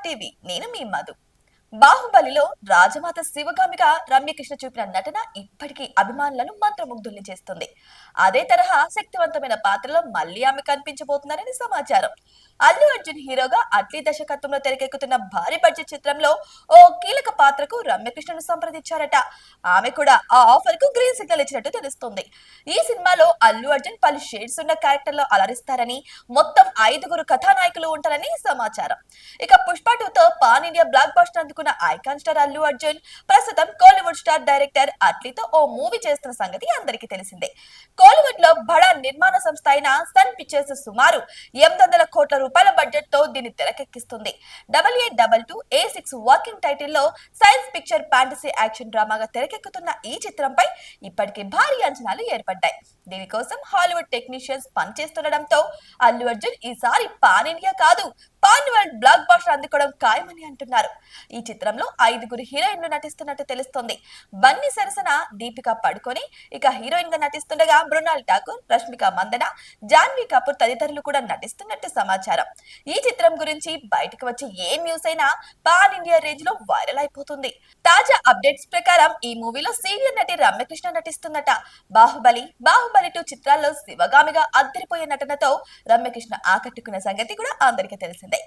TV నేను మీ మధు. బాహుబలిలో రాజమాత శివగామిగా రమ్యకృష్ణ చూపిన నటన ఇప్పటికీ అభిమానులను మంత్రముగ్ధుల్ని చేస్తుంది. అదే తరహా శక్తివంతమైన పాత్రలో మళ్ళీ ఆమె కనిపించబోతున్నారని సమాచారం. అల్లు అర్జున్ హీరోగా అట్లీ దర్శకత్వంలో తెరకెక్కుతున్న భారీ బడ్జెట్ చిత్రంలో ఓ కీలక పాత్రకు రమ్యకృష్ణను సంప్రదించారట. ఆమె కూడా ఆ ఆఫర్ కు గ్రీన్ సిగ్నల్ ఇచ్చినట్టు తెలుస్తుంది. ఈ సినిమాలో అల్లు అర్జున్ పలు షేడ్స్ ఉన్న క్యారెక్టర్ లో అలరిస్తారని, మొత్తం 5గురు కథానాయకులు ఉంటారని సమాచారం. ఇక పుష్ప 2తో పాన్ ఇండియా బ్లాక్ బస్టర్ అందుకున్న ఐకాన్ స్టార్ అల్లు అర్జున్ ప్రస్తుతం కోలీవుడ్ స్టార్ డైరెక్టర్ అట్లీతో ఓ మూవీ చేస్తున్న సంగతి అందరికీ తెలిసిందే. కోలీవుడ్ లో బడా నిర్మాణ సంస్థ అయిన సన్ పిక్చర్స్ సుమారు 800 కోట్ల రూపాయల బడ్జెట్ తో దీన్ని తెరకెక్కిస్తుంది. 8822A6 వర్కింగ్ టైటిల్ లో సైన్స్ పిక్చర్ ఫ్యాంటసీ యాక్షన్ డ్రామాగా తెరకెక్కుతున్న ఈ చిత్రంపై ఇప్పటికే భారీ అంచనాలు ఏర్పడ్డాయి. దీనికోసం హాలీవుడ్ టెక్నీషియన్స్ పనిచేస్తుండటంతో అల్లు అర్జున్ ఈసారి పాన్ ఇండియా కాదు, పాన్ వరల్డ్ బ్లాక్ బస్టర్ అందుకోవడం ఖాయమని అంటున్నారు. ఈ చిత్రంలో 5గురు హీరోయిన్లు నటిస్తున్నట్టు తెలుస్తోంది. బన్నీ సరసన దీపిక పడుకొని ఇక హీరోయిన్ గా నటిస్తుండగా మృణాల్ ఠాకూర్, రష్మిక మందన, జాన్వీ కపూర్ తదితరులు కూడా నటిస్తున్నట్టు సమాచారం. ఈ చిత్రం గురించి బయటకు వచ్చే ఏ న్యూస్ అయినా పాన్ ఇండియా రేంజ్ లో వైరల్ అయిపోతుంది. తాజా అప్డేట్స్ ప్రకారం ఈ మూవీలో సీనియర్ నటి రమ్యకృష్ణ నటిస్తుందట. బాహుబలి 2 చిత్రాల్లో శివగామిగా అద్దరిపోయే నటనతో రమ్యకృష్ణ ఆకట్టుకున్న సంగతి కూడా అందరికీ తెలిసిందే.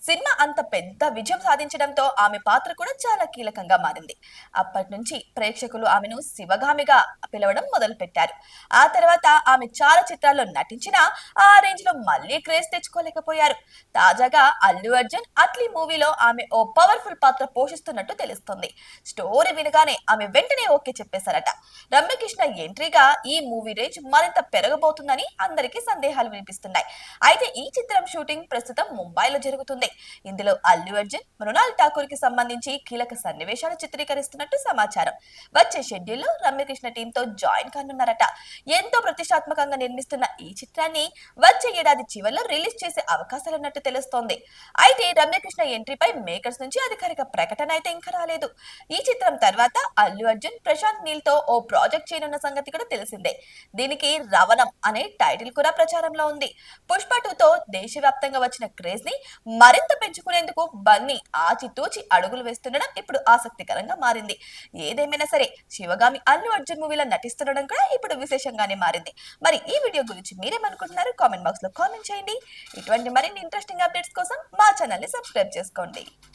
సినిమా అంత పెద్ద విజయం సాధించడంతో ఆమె పాత్ర కూడా చాలా కీలకంగా మారింది. అప్పటి నుంచి ప్రేక్షకులు ఆమెను శివగామిగా పిలవడం మొదలు పెట్టారు. ఆ తర్వాత ఆమె చాలా చిత్రాల్లో నటించినా ఆ రేంజ్ లో మళ్ళీ క్రేజ్ తెచ్చుకోలేకపోయారు. తాజాగా అల్లు అర్జున్ అట్లీ మూవీలో ఆమె ఓ పవర్ఫుల్ పాత్ర పోషిస్తున్నట్టు తెలుస్తుంది. స్టోరీ వినగానే ఆమె వెంటనే ఓకే చెప్పేశారట. రమ్యకృష్ణ ఎంట్రీగా ఈ మూవీ రేంజ్ మరింత పెరగబోతుందని అందరికీ సందేహాలు వినిపిస్తున్నాయి. అయితే ఈ చిత్రం షూటింగ్ ప్రస్తుతం ముంబైలో జరుగుతుంది. ఇందులో అల్లు అర్జున్, మృణాల్ ఠాకూర్ కి సంబంధించి కీలక సన్నివేశాలు చిత్రీకరిస్తున్నట్టు సమాచారం. వచ్చే షెడ్యూల్ లో రమ్యకృష్ణ టీమ్ తో జాయిన్ కానున్నారట. ఎంతో ప్రతిష్టాత్మకంగా నిర్మిస్తున్న ఈ చిత్రాన్ని వచ్చే ఏడాది చివరిలో రిలీజ్ చేసే అవకాశాలున్నట్టు తెలుస్తోంది. అయితే రమ్యకృష్ణ ఎంట్రీపై మేకర్స్ నుంచి అధికారిక ప్రకటన అయితే ఇంకా రాలేదు. ఈ చిత్రం తర్వాత అల్లు అర్జున్ ప్రశాంత్ నీల్ తో ఓ ప్రాజెక్ట్ చేయనున్న సంగతి కూడా తెలిసిందే. దీనికి రవణం అనే టైటిల్ కూడా ప్రచారంలో ఉంది. పుష్ప 2తో దేశవ్యాప్తంగా వచ్చిన క్రేజ్ ని మరింత పెంచుకునేందుకు బన్నీ ఆచితూచి అడుగులు వేస్తుండడం ఇప్పుడు ఆసక్తికరంగా మారింది. ఏదేమైనా సరే శివగామి అల్లు అర్జున్ మూవీలో నటిస్తుండడం కూడా ఇప్పుడు విశేషంగానే మారింది. మరి ఈ వీడియో గురించి మీరేమనుకుంటున్నారు? కామెంట్ బాక్స్ లో కామెంట్ చేయండి. ఇటువంటి మరిన్ని ఇంట్రెస్టింగ్ అప్డేట్స్ కోసం మా ఛానల్ ని సబ్స్క్రైబ్ చేసుకోండి.